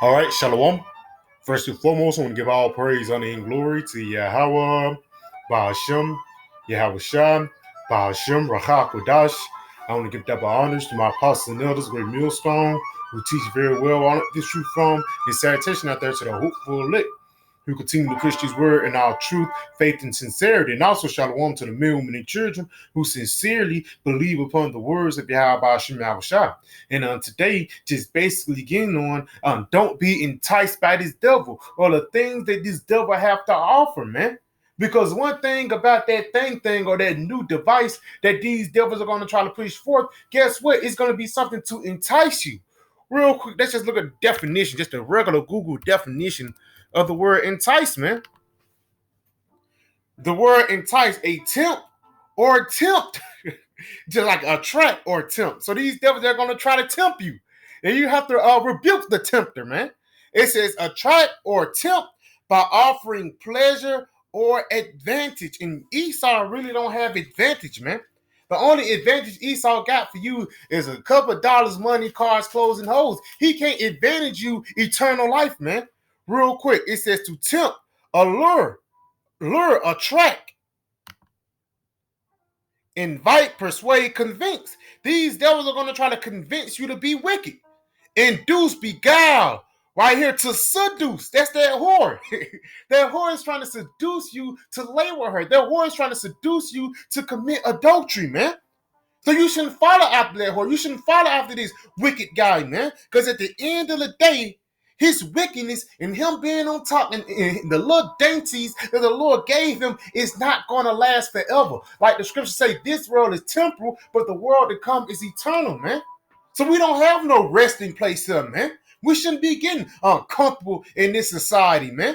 All right, Shalom. First and foremost, I want to give all praise, honor, and glory to Yahweh, Ba'ashem, Yahweh Shah, Ba'ashem, Rachah Kodash. I want to give double honors to my apostles and elders, great millstone, who teach very well on this truth from, and salutation out there to the hopeful elect, who continue to push this word in our truth, faith, and sincerity. And also shalom to the men, women, and children who sincerely believe upon the words of Yahweh Hashem Yahushua. And today, just basically getting on, don't be enticed by this devil or the things that this devil have to offer, man. Because one thing about that thing or that new device that these devils are going to try to push forth, guess what? It's going to be something to entice you. Real quick, let's just look at the definition, just a regular Google definition of the word entice, man. The word entice, a tempt or tempt, just like attract or tempt. So these devils are going to try to tempt you, and you have to rebuke the tempter, man. It says attract or tempt by offering pleasure or advantage. And Esau really don't have advantage, man. The only advantage Esau got for you is a couple of dollars, money, cars, clothes, and hoes. He can't advantage you eternal life, man. Real quick, it says to tempt, allure, attract, invite, persuade, convince. These devils are going to try to convince you to be wicked. Induce, beguile, right here, to seduce. That's that whore. That whore is trying to seduce you to lay with her. That whore is trying to seduce you to commit adultery, man. So you shouldn't follow after that whore. You shouldn't follow after this wicked guy, man. Because at the end of the day, his wickedness and him being on top and the little dainties that the Lord gave him is not going to last forever. Like the scriptures say, this world is temporal, but the world to come is eternal, man. So we don't have no resting place here, man. We shouldn't be getting comfortable in this society, man.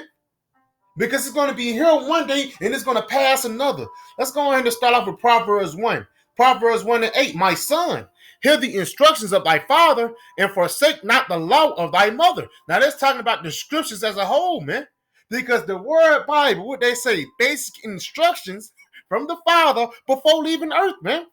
Because it's going to be here one day and it's going to pass another. Let's go ahead and start off with Proverbs 1. Proverbs 1:8, my son, hear the instructions of thy father and forsake not the law of thy mother. Now that's talking about the scriptures as a whole, man. Because the word Bible, what they say, basic instructions from the father before leaving earth, man.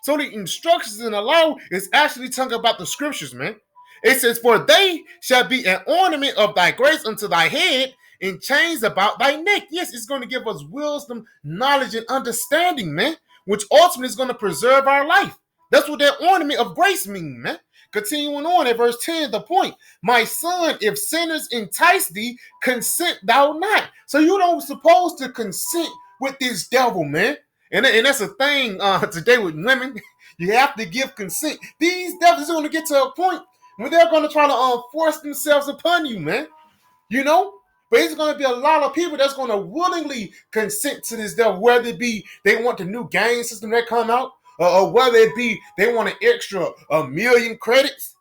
So the instructions in the law is actually talking about the scriptures, man. It says, for they shall be an ornament of thy grace unto thy head and chains about thy neck. Yes, it's going to give us wisdom, knowledge, and understanding, man, which ultimately is going to preserve our life. That's what that ornament of grace means, man. Continuing on at verse 10, the point, my son, if sinners entice thee, consent thou not. So you don't supposed to consent with this devil, man. And that's a thing today with women. You have to give consent. These devils are going to get to a point where they're going to try to force themselves upon you, man. You know? But it's going to be a lot of people that's going to willingly consent to this devil, whether it be they want the new gang system that come out, or whether it be they want an extra $1 million credits.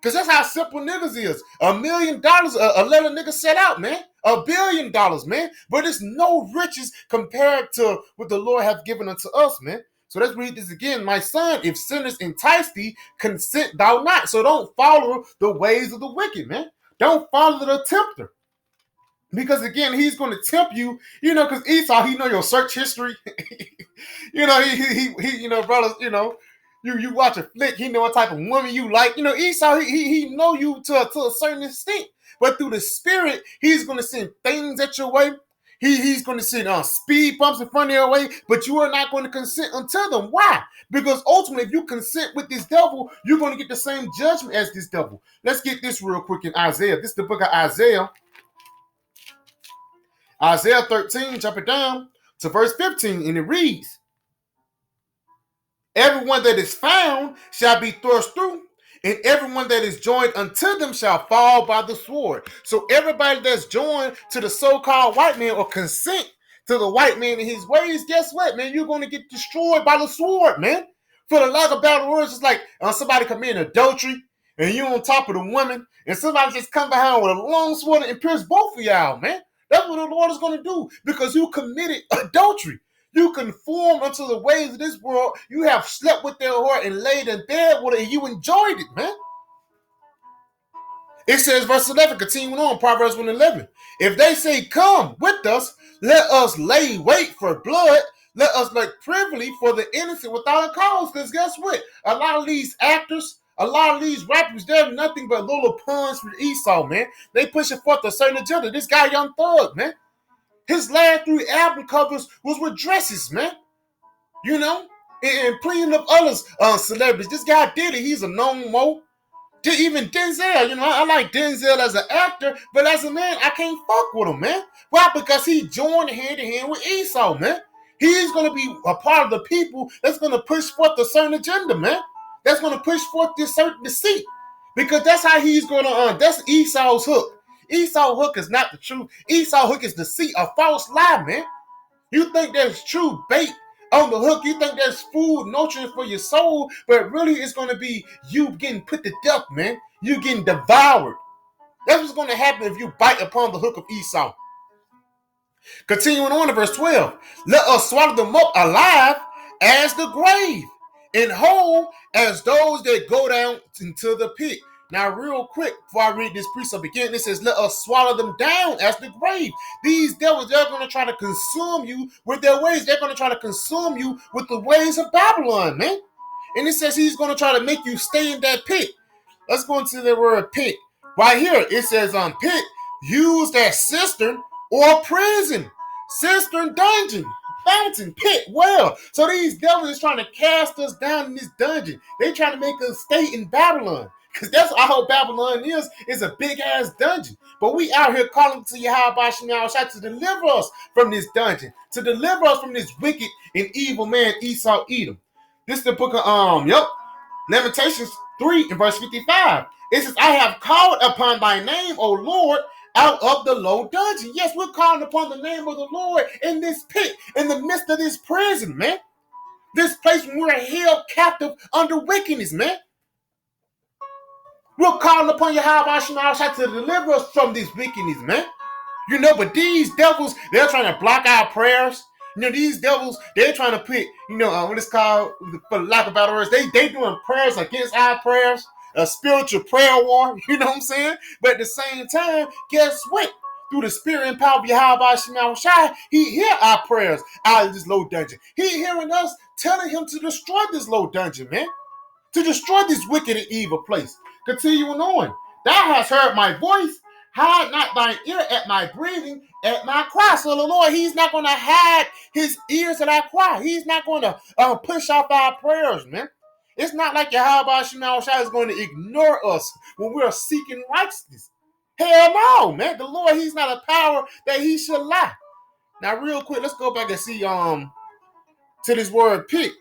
Because that's how simple niggas is. $1 million, let a nigga set out, man. $1 billion, man. But it's no riches compared to what the Lord hath given unto us, man. So let's read this again. My son, if sinners entice thee, consent thou not. So don't follow the ways of the wicked, man. Don't follow the tempter. Because again, he's going to tempt you, because Esau, he know your search history. He brothers, you watch a flick, he know what type of woman you like. Esau, he know you to a certain extent. But through the spirit, he's going to send things at your way. He's going to send speed bumps in front of your way, but you are not going to consent unto them. Why? Because ultimately, if you consent with this devil, you're going to get the same judgment as this devil. Let's get this real quick in Isaiah. This is the book of Isaiah. Isaiah 13, jump it down to verse 15, and it reads, everyone that is found shall be thrust through, and everyone that is joined unto them shall fall by the sword. So everybody that's joined to the so-called white man or consent to the white man in his ways, guess what, man? You're going to get destroyed by the sword, man. For the lack of better words, it's like somebody committing adultery, and you on top of the woman, and somebody just come behind with a long sword and pierce both of y'all, man. That's what the Lord is going to do, because you committed adultery. You conform unto the ways of this world. You have slept with their whore and laid in bed with it, and you enjoyed it, man. It says, verse 11, continuing on, Proverbs 1:11. If they say, come with us, let us lay wait for blood. Let us look privily for the innocent without a cause. Because guess what? A lot of these actors, A lot of these rappers, they're nothing but little puns for Esau, man. They pushing forth a certain agenda. This guy, Young Thug, man. His last 3 album covers was with dresses, man. You know? And plenty of others celebrities. This guy did it. He's a known mo. Even Denzel, I like Denzel as an actor, but as a man, I can't fuck with him, man. Why? Because he joined hand in hand with Esau, man. He's going to be a part of the people that's going to push forth a certain agenda, man. That's going to push forth this certain deceit. Because that's how he's going to, that's Esau's hook. Esau's hook is not the truth. Esau's hook is deceit, a false lie, man. You think there's true bait on the hook. You think there's food, nutrient for your soul, but really it's going to be you getting put to death, man. You getting devoured. That's what's going to happen if you bite upon the hook of Esau. Continuing on to verse 12. Let us swallow them up alive as the grave, and whole as those that go down into the pit. Now, real quick, before I read this precept again, it says, let us swallow them down as the grave. These devils, they're going to try to consume you with their ways. They're going to try to consume you with the ways of Babylon, man. And it says he's going to try to make you stay in that pit. Let's go into the word pit. Right here, it says pit, used as cistern or prison. Cistern, dungeon, fountain, pit, well. So these devils is trying to cast us down in this dungeon. They trying to make us stay in Babylon. Because that's how Babylon is a big-ass dungeon. But we out here calling to Yahweh Shai to deliver us from this dungeon, to deliver us from this wicked and evil man, Esau Edom. This is the book of, Lamentations 3 and verse 55. It says, I have called upon thy name, O Lord, out of the low dungeon. Yes, we're calling upon the name of the Lord in this pit, in the midst of this prison, man. This place where we're held captive under wickedness, man. We're calling upon Yahweh Shai to deliver us from this wickedness, man. But these devils, they're trying to block our prayers. These devils, they're trying to put, what it's called, for lack of better words, they doing prayers against our prayers, a spiritual prayer war, you know what I'm saying? But at the same time, guess what? Through the spirit and power of Yahweh Shai, he hear our prayers out of this low dungeon. He hearing us telling him to destroy this low dungeon, man. To destroy this wicked and evil place. Continuing on. Thou hast heard my voice. Hide not thine ear at my breathing, at my cry. So the Lord, he's not going to hide his ears at our cry. He's not going to push off our prayers, man. It's not like Yahweh Shai is going to ignore us when we're seeking righteousness. Hell no, man. The Lord, he's not a power that he should lie. Now, real quick, let's go back and see to this word pit.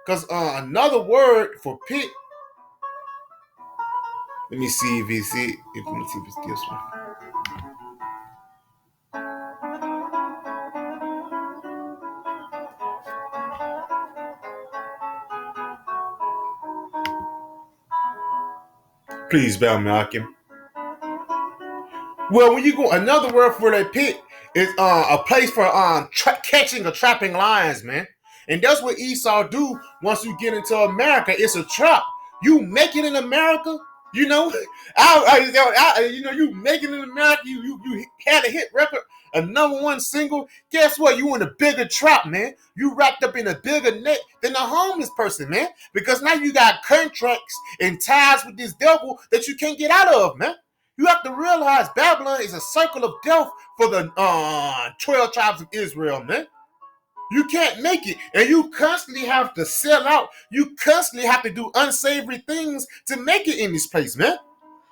Because another word for pit, let me see if it's it. Let me see if it's this one. Please bear me, Akim. Well, when you go, another word for that pit is a place for catching or trapping lions, man. And that's what Esau do once you get into America. It's a trap. You make it in America, you make it in America. You had a hit record, a #1 single. Guess what? You in a bigger trap, man. You wrapped up in a bigger net than a homeless person, man. Because now you got contracts and ties with this devil that you can't get out of, man. You have to realize Babylon is a circle of death for the 12 tribes of Israel, man. You can't make it, and you constantly have to sell out. You constantly have to do unsavory things to make it in this place, man.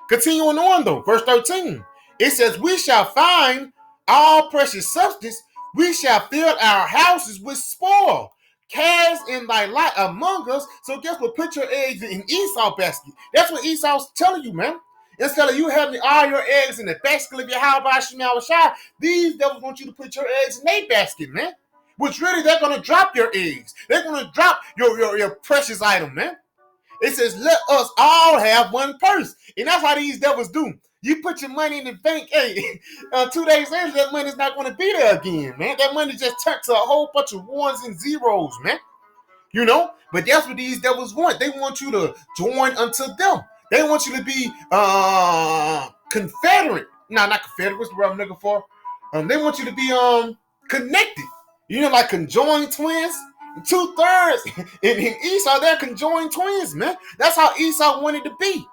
Continuing on, though, verse 13. It says, we shall find all precious substance. We shall fill our houses with spoil. Cast in thy lot among us. So guess what? Put your eggs in Esau's basket. That's what Esau's telling you, man. Instead of you having all your eggs in the basket of Yahweh Shai, these devils want you to put your eggs in their basket, man. Which really, they're going to drop your eggs. They're going to drop your precious item, man. It says, let us all have one purse. And that's how these devils do. You put your money in the bank, hey, 2 days later, that money's not going to be there again, man. That money just turned to a whole bunch of ones and zeros, man. But that's what these devils want. They want you to join unto them. They want you to be confederate. No, not confederate. What's the word I'm looking for? They want you to be connected. Like conjoined twins. 2/3 in Esau, they're conjoined twins, man. That's how Esau wanted to be.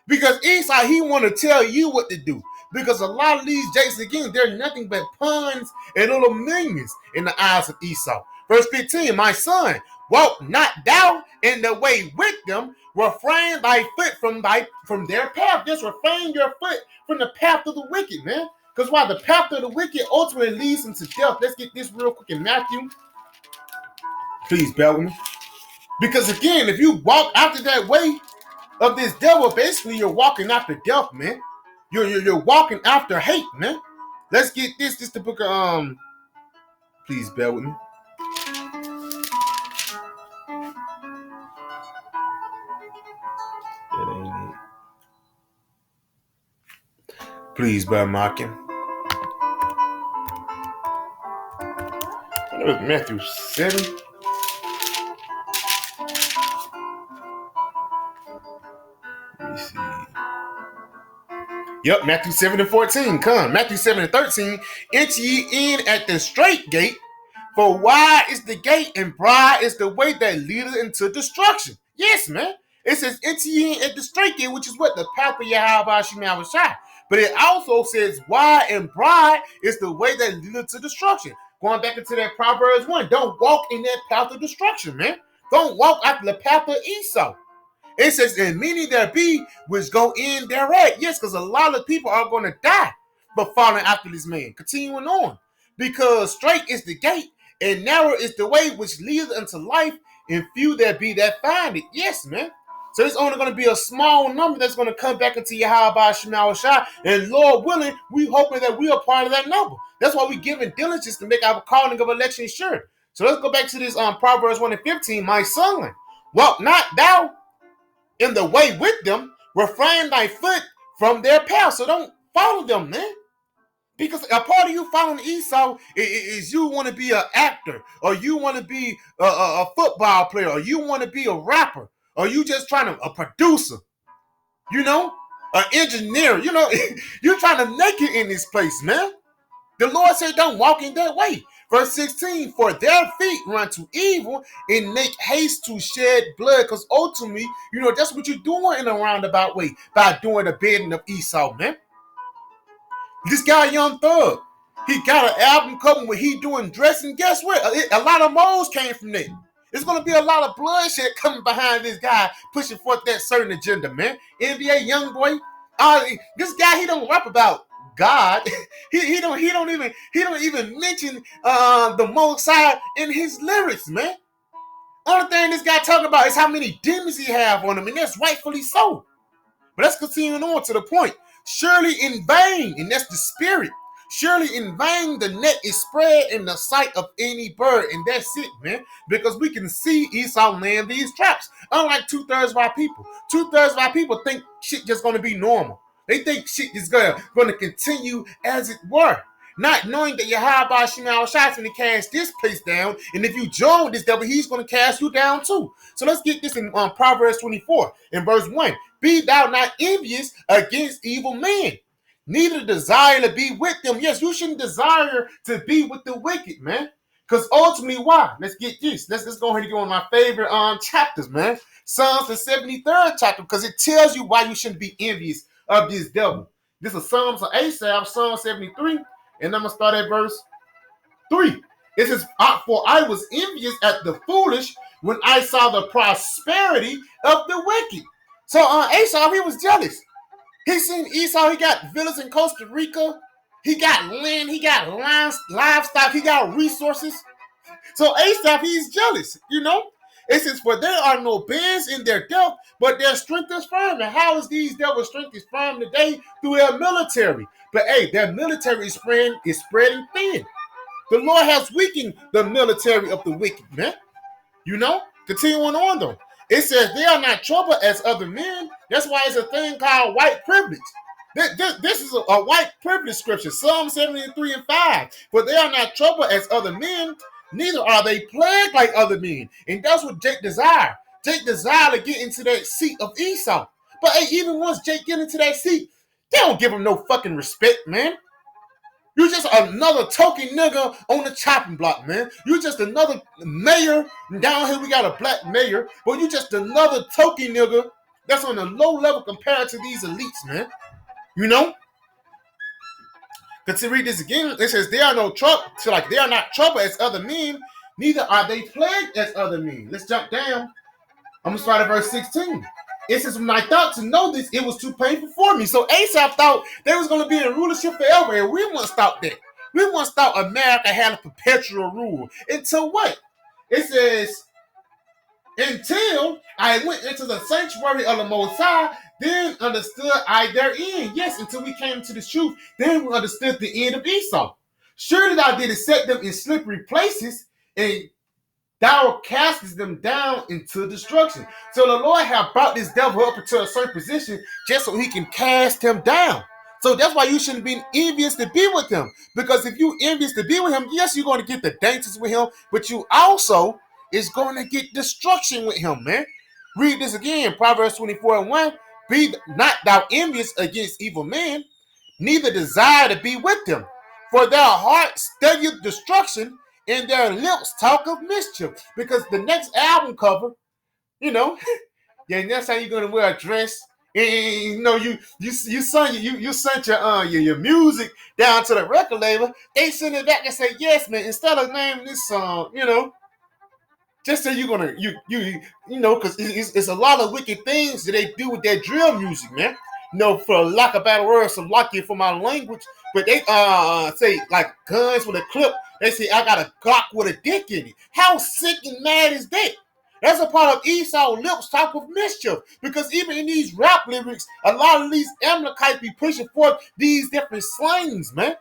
Because Esau, he want to tell you what to do. Because a lot of these jakes, again, they're nothing but pawns and little minions in the eyes of Esau. Verse 15, my son, walk not thou in the way with them, refrain thy foot from their path. Just refrain your foot from the path of the wicked, man. Because while the path of the wicked ultimately leads them to death. Let's get this real quick in Matthew. Please bear with me. Because again, if you walk after that way of this devil, basically you're walking after death, man. You're walking after hate, man. Let's get this. This the book of please bear with me. That ain't it. Please bear mocking. That was Matthew 7. Let me see. Yep, Matthew 7 and 14. Come. Matthew 7 and 13. Enter ye in at the straight gate, for wide is the gate and broad is the way that leadeth into destruction. Yes, man. It says enter ye in at the straight gate, which is what? The path of Yahweh Shema Shai. But it also says wide and broad is the way that leadeth to destruction. Going back into that Proverbs 1. Don't walk in that path of destruction, man. Don't walk after the path of Esau. It says, and many there be which go in thereat. Yes, because a lot of people are going to die but following after this man. Continuing on. Because straight is the gate, and narrow is the way which leads unto life, and few there be that find it. Yes, man. So it's only going to be a small number that's going to come back into Yahweh Shema Shai. And Lord willing, we hoping that we are part of that number. That's why we giving diligence to make our calling of election sure. So let's go back to this Proverbs 1 and 15. My son, walk not thou in the way with them, refrain thy foot from their path. So don't follow them, man. Because a part of you following Esau is you want to be an actor, or you want to be a football player, or you want to be a rapper, or you just trying to, a producer, you know, an engineer, you know, you're trying to make it in this place, man. The Lord said don't walk in that way. Verse 16, for their feet run to evil and make haste to shed blood. Because ultimately, you know, that's what you're doing in a roundabout way by doing the bidding of Esau, man. This guy, Young Thug, he got an album cover where he doing dressing. Guess what? A lot of moles came from that. There's going to be a lot of bloodshed coming behind this guy pushing forth that certain agenda, man. NBA young boy. This guy, he don't rap about God. he don't even mention the Most High in his lyrics, man. Only thing this guy talking about is how many demons he have on him, and that's rightfully so. But let's continue on to the point. Surely in vain, and that's the spirit. Surely in vain the net is spread in the sight of any bird, and that's it, man. Because we can see Esau land these traps. Unlike 2/3 of our people. 2/3 of our people think shit just gonna be normal. They think shit is gonna continue as it were. Not knowing that Yahweh Shema Shai is going to cast this place down, and if you join with this devil, he's going to cast you down too. So let's get this in Proverbs 24, in verse 1. Be thou not envious against evil men, neither desire to be with them. Yes, you shouldn't desire to be with the wicked, man. Because ultimately, why? Let's get this. Let's go ahead and go on my favorite chapters, man. Psalms, the 73rd chapter, because it tells you why you shouldn't be envious of this devil. This is Psalms of Asaph, Psalm 73. And I'm going to start at verse 3. It says, for I was envious at the foolish when I saw the prosperity of the wicked. So Esau, he was jealous. He seen Esau, he got villas in Costa Rica. He got land, he got livestock, he got resources. So Esau, he's jealous, you know. It says, for there are no bands in their death, but their strength is firm. And how is these devils' strength is firm today? Through their military. But hey, their military is spreading thin. The Lord has weakened the military of the wicked, man. You know? Continuing on though. It says they are not troubled as other men. That's why it's a thing called white privilege. This is a white privilege scripture. Psalm 73 and 5. For they are not troubled as other men, neither are they plagued like other men. And that's what Jake desire. Jake desire to get into that seat of Esau. But hey, even once Jake get into that seat, they don't give him no fucking respect, man. You just another token nigga on the chopping block, man. You just another mayor. Down here we got a black mayor, but you just another token nigga that's on a low level compared to these elites, man. You know? Because to read this again, it says they are no trouble. So like they are not trouble as other men, neither are they plagued as other men. Let's jump down. I'm gonna start at verse 16. It says, when I thought to know this, it was too painful for me. So Asaph thought they was gonna be in rulership forever, and we won't stop that. We won't stop America had a perpetual rule. Until what? It says, until I went into the sanctuary of the Most High, then understood I their end. Yes, until we came to the truth, then we understood the end of Esau. Surely thou didst set them in slippery places, and thou castest them down into destruction. So the Lord have brought this devil up into a certain position just so he can cast him down. So that's why you shouldn't be envious to be with him. Because if you envious to be with him, yes, you're going to get the dainties with him, but you also is going to get destruction with him, man. Read this again, Proverbs 24:1. Be not thou envious against evil men, neither desire to be with them. For their heart studieth destruction, and their lips talk of mischief. Because the next album cover, you know, yeah, that's how you're gonna wear a dress. And you know, you sent your music down to the record label. They send it back and say, yes, man. Instead of naming this song, you know, just say you're gonna you know, because it's a lot of wicked things that they do with that drill music, man. You know, for lack of better words, some lucky for my language, but they say like guns with a clip. They say I got a Glock with a dick in it. How sick and mad is that? That's a part of Esau lips talk of mischief. Because even in these rap lyrics, a lot of these Amalekites be pushing forth these different slangs, man.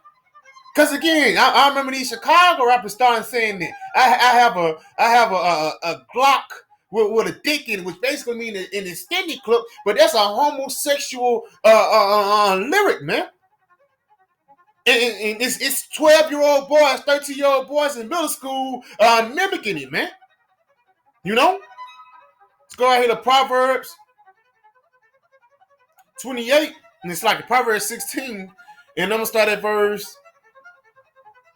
Because again, I remember these Chicago rappers starting saying that I have a Glock with a dick in it, which basically means an extended clip, but that's a homosexual lyric, man. And it's 12-year-old boys, 13-year-old boys in middle school mimicking it, man. You know? Let's go ahead to Proverbs 28, and it's like Proverbs 16, and I'm gonna start at verse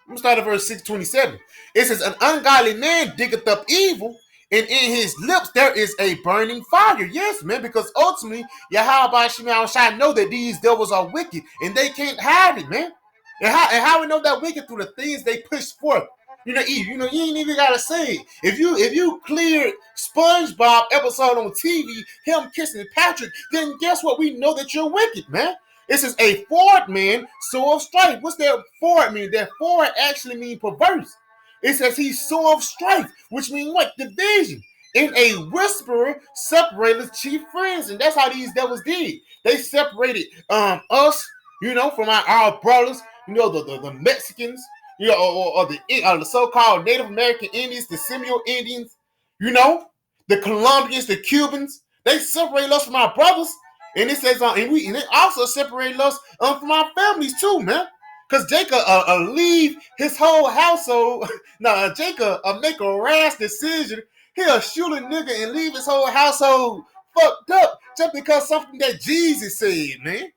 627. It says, an ungodly man diggeth up evil, and in his lips there is a burning fire. Yes, man, because ultimately, Yahweh Shai know that these devils are wicked, and they can't hide it, man. And how we know that wicked? Through the things they push forth. You know, you ain't even gotta say it. If you cleared SpongeBob episode on TV, him kissing Patrick, then guess what? We know that you're wicked, man. It says a forward man, sow of strife. What's that forward mean? That forward actually mean perverse. It says he sow of strife, which means what? Division. And a whisperer separated chief friends, and that's how these devils did. They separated us, you know, from our brothers, you know, the Mexicans, you know, or the so-called Native American Indians, the Seminole Indians, you know, the Colombians, the Cubans. They separated us from our brothers. And it says, and it also separated us from our families too, man. Because Jacob leave his whole household. Now, Jacob make a rash decision. He'll shoot a nigga and leave his whole household fucked up just because something that Jesus said, man.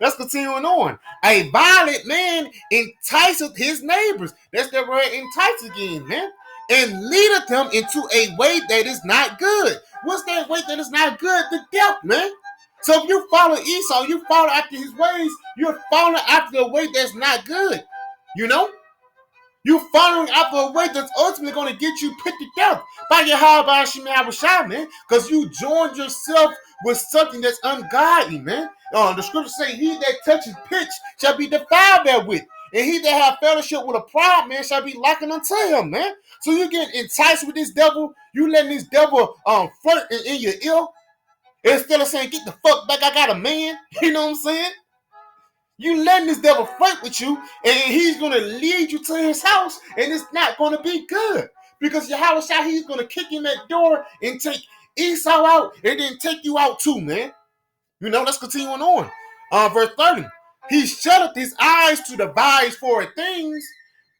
Let's continuing on. A violent man enticeth his neighbors. That's that word entice again, man. And leadeth them into a way that is not good. What's that way that is not good? The death, man. So if you follow Esau, you follow after his ways, you're following after a way that's not good. You know? You're following after a way that's ultimately going to get you put to death by your Yahweh Shai, man. Because you joined yourself with something that's ungodly, man. The scriptures say, he that touches pitch shall be defiled therewith. And he that have fellowship with a proud man shall be likened unto him, man. So you get enticed with this devil. You letting this devil flirt in your ear. Instead of saying, get the fuck back, I got a man. You know what I'm saying? You letting this devil fight with you, and he's going to lead you to his house, and it's not going to be good. Because Yahweh Shai, he's going to kick in that door and take Esau out, and then take you out too, man. You know, let's continue on. Verse 30. He shutteth his eyes to devise forward things,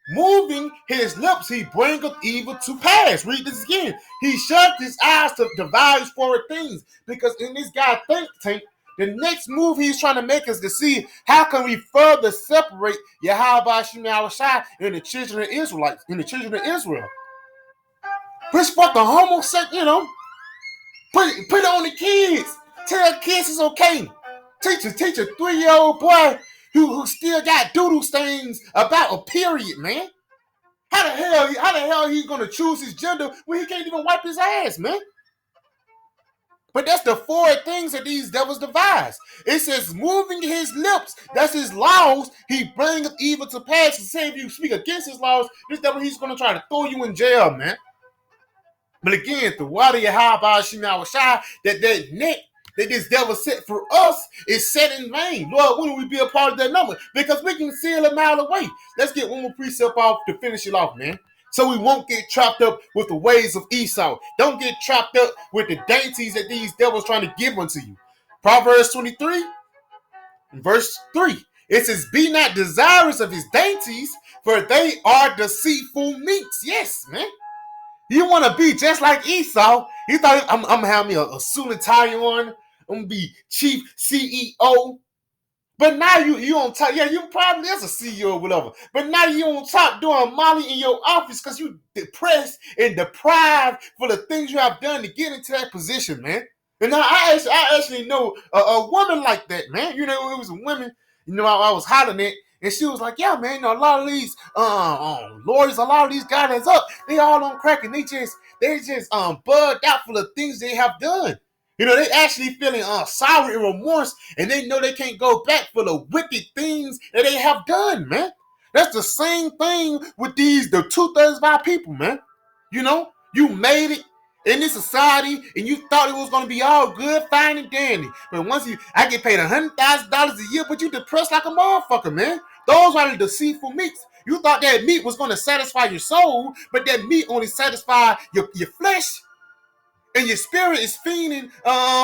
moving his lips, he bringeth evil to pass. Read this again. He shut his eyes to devise forward things. Because in this guy think tank, The next move he's trying to make is to see how can we further separate Yahweh Shemel Shai and the children of Israelites, and the children of Israel. Push forth the homosexual, put it on the kids. Tell kids it's okay. Teach a 3-year-old boy who still got doodle stains about a period, man. How the hell he gonna choose his gender when he can't even wipe his ass, man? But that's the 4 things that these devils devise. It says, moving his lips, that's his laws, he bringeth evil to pass. And say if you speak against his laws, this devil, he's going to try to throw you in jail, man. But again, the water Yahweh Shemel Shai, that net that this devil set for us is set in vain. Lord, when will we be a part of that number? Because we can see it a mile away. Let's get one more precept off to finish it off, man. So we won't get trapped up with the ways of Esau. Don't get trapped up with the dainties that these devils trying to give unto you. Proverbs 23, verse 3. It says, be not desirous of his dainties, for they are deceitful meats. Yes, man. You want to be just like Esau. He thought, I'm going to have me a suit and tie on. I'm going to be chief CEO. But now you on top. Yeah, you probably is a CEO or whatever. But now you on top doing Molly in your office because you depressed and deprived for the things you have done to get into that position, man. And now I actually know a woman like that, man. It was a woman, I was hollering at. And she was like, yeah, man, a lot of these lawyers, a lot of these guys that's up, they all on crack and they just bugged out for the things they have done. They actually feeling sorry and remorse, and they know they can't go back for the wicked things that they have done, man. That's the same thing with the 2/3 of our people, man. You made it in this society, and you thought it was going to be all good, fine, and dandy. But I get paid $100,000 a year, but you depressed like a motherfucker, man. Those are the deceitful meats. You thought that meat was going to satisfy your soul, but that meat only satisfies your flesh. And your spirit is fiending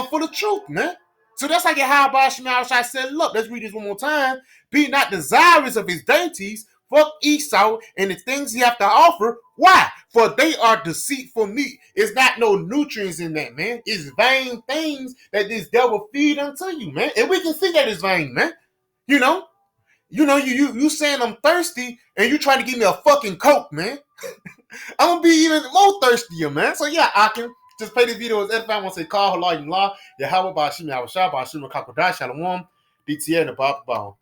for the truth, man. So that's like how Shemel Shai said, look, let's read this one more time. Be not desirous of his dainties, fuck Esau and the things he have to offer. Why? For they are deceitful meat. It's not no nutrients in that, man. It's vain things that this devil feed unto you, man. And we can see that it's vain, man. You saying I'm thirsty and you trying to give me a fucking Coke, man. I'm gonna be even more thirstier, man. So yeah, I can just play this video as if I want to say call Allah, Yahweh, Yahweh, Bashim, Yahweh, Shah, Bashim, Kakodah, Shalom, DTA, and the Baba.